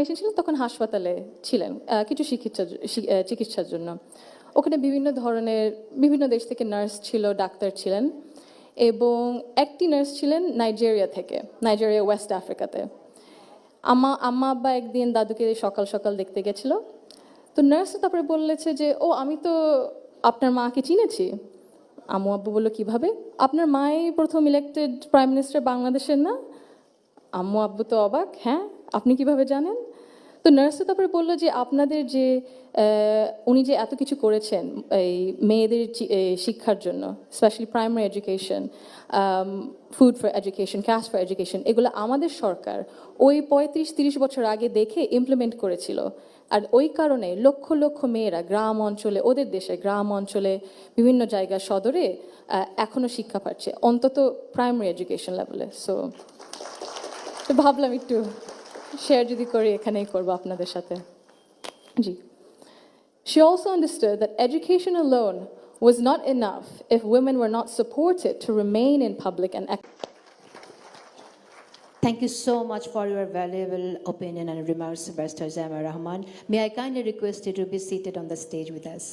এসেছিলেন তখন হাসপাতালে ছিলেন কিছু চিকিৎসার জন্য। ওখানে বিভিন্ন ধরনের বিভিন্ন দেশ থেকে নার্স ছিল, ডাক্তার ছিলেন, এবং একটি নার্স ছিলেন নাইজেরিয়া থেকে, নাইজেরিয়া ওয়েস্ট আফ্রিকাতে। আম্মা আব্বা একদিন দাদুকে সকাল সকাল দেখতে গেছিল। তো নার্স তারপরে বলেছে যে, ও আমি তো আপনার মাকে চিনেছি। আম্মু আব্বু বললো, কিভাবে? আপনার মাই প্রথম ইলেক্টেড প্রাইম মিনিস্টার বাংলাদেশের না? আম্মু আব্বু তো অবাক, হ্যাঁ আপনি কিভাবে জানেন? তো নার্সও তারপরে বললো যে আপনাদের যে উনি যে এত কিছু করেছেন এই মেয়েদের শিক্ষার জন্য, specially primary education, food for education, cash for education, এগুলো আমাদের সরকার ওই 35-30 বছর আগে দেখে ইমপ্লিমেন্ট করেছিল। আর ওই কারণে লক্ষ লক্ষ মেয়েরা গ্রাম অঞ্চলে, ওদের দেশে গ্রাম অঞ্চলে বিভিন্ন জায়গা সদরে এখনও শিক্ষা পাচ্ছে, অন্তত প্রাইমারি এডুকেশন লেভেলে। সো ভাবলাম একটু শেয়ার যদি করি, এখানেই করবো আপনাদের সাথে। জি। She also understood that education alone was not enough if women were not supported to remain in public and Thank you so much for your valuable opinion and remarks, Barrister Zaima Rahman. May I kindly request you to be seated on the stage with us.